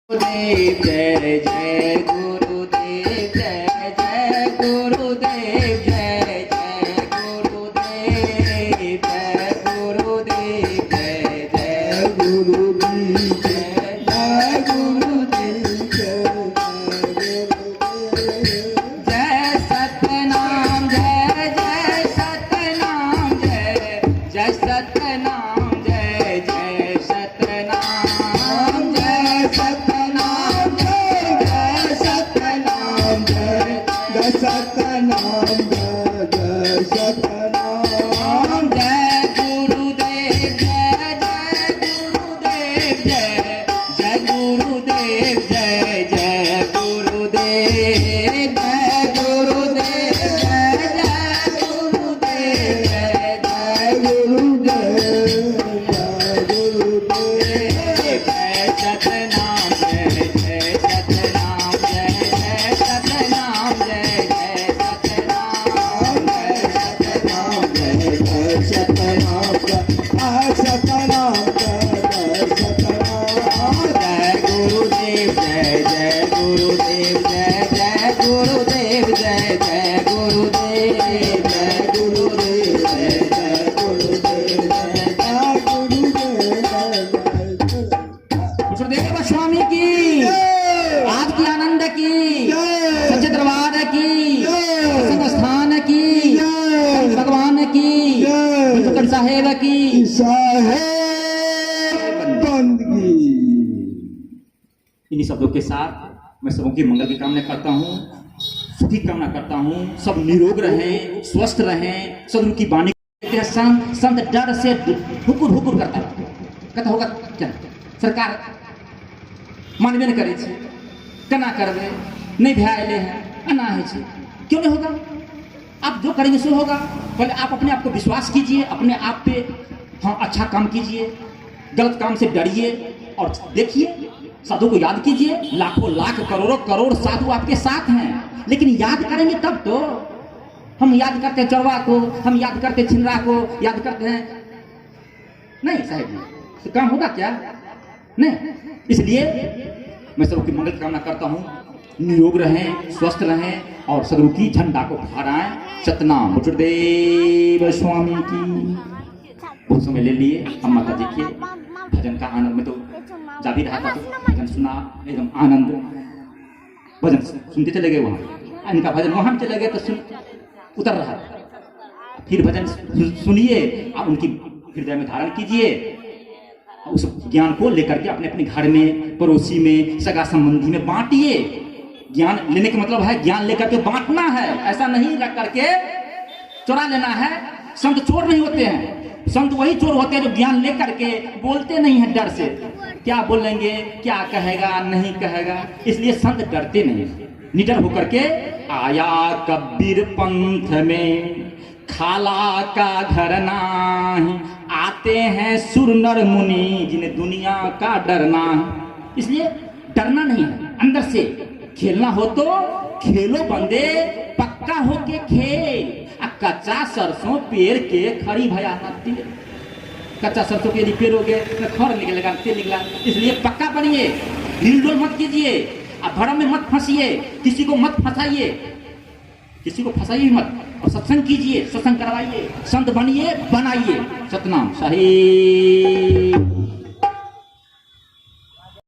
गुरुदेव जय जय गुरुदेव जय जय गुरुदेव जय जय गुरुदेव जय गुरुदेव जय जय गुरुदेव जय जय गुरुदेव जय सतनाम जय जय सतनाम जय जय सतनाम जय जय सतनाम जय सतनाम जय सतनाम जय सतनाम जय सतनाम जय गुरुदेव जय जय गुरुदेव जय जय गुरुदेव जय जय गुरुदेव जय गुरुदेव जय जय गुरुदेव जय जय गुरुदेव जय गुरुदेव जय सतनाम जय जय सतनाम जय जय सतनाम जय जय सतनाम जय सतनाम जय जय सतनाम जय सतनाम जय सतनाम जय गुरुदेव जय जय गुरुदेव जय जय गुरुदेव जय जय गुरुदेव जय गुरुदेव जय जय गुरुदेव जय जय गुरुदेव गुरुदेव स्वामी की आज की आनंद की सच्चे दरबार की संत स्थान की भगवान की साहेब की बंदगी। इन्हीं शब्दों के साथ मैं सबों की मंगल की कामना करता हूँ, सुखी कामना करता हूँ। सब निरोग रहें, स्वस्थ रहें। सदगुरु की वाणी संत डर से हुकुर हुकुर कहता होगा क्या सरकार मानबे नहीं करे छे, केना करबे, नहीं भैले हैं, अना है छे, क्यों नहीं होगा? आप जो करेंगे सो होगा। पहले आप अपने आप को विश्वास कीजिए, अपने आप पे हाँ अच्छा काम कीजिए, गलत काम से डरिए और देखिए साधु को याद कीजिए। लाखों लाख करोड़ों करोड़ साधु आपके साथ हैं, लेकिन याद करेंगे तब तो। हम याद करते हैं चौवा को, हम याद करते हैं छिंदरा को, याद करते हैं नहीं साहेब जी, तो काम होगा क्या? नहीं। इसलिए मैं सबकी मंगल कामना करता हूँ, निरोग रहें, स्वस्थ रहें और सदगुरु की झंडा को फहराएं। सतनाम गुरुदेव स्वामी की। बहुत समय ले लिए हम माता जी के भजन का आनंद में तो जा भी रहा था, तो भजन सुना एकदम आनंद, भजन सुनते चले गए। वहाँ इनका भजन वहाँ चले गए तो सुन उतर रहा था। फिर भजन सुनिए, आप उनकी हृदय में धारण कीजिए, उस ज्ञान को लेकर के अपने अपने घर में, पड़ोसी में, सगा संबंधी में बांटिए। ज्ञान लेने का मतलब है ज्ञान लेकर के बांटना है, ऐसा नहीं रख करके चुरा लेना है। संत चोर नहीं होते हैं, संत वही चोर होते हैं जो ज्ञान लेकर के बोलते नहीं है डर से। क्या बोलेंगे, क्या कहेगा, नहीं कहेगा, इसलिए संत डरते नहीं, निडर होकर के। आया कबीर पंथ में खाला का घर नाही, आते हैं सुर नर मुनि जिन्हें दुनिया का डरना है। इसलिए डरना नहीं है, अंदर से खेलना हो तो खेलो बंदे, पक्का हो के खेल। कच्चा सरसों पेड़ के खड़ी भया ना तेल, कच्चा सरसों के पेड़ हो गए न खड़ निकलेगा तेल निकला। इसलिए पक्का बनिए, ढील डोल मत कीजिए, भरम में मत फंसिए, किसी को मत फंसाइए, किसी को फंसाइए मत, और सत्संग कीजिए, सत्संग करवाइए, संत बनिए, बनाइए। सतनाम साहिब।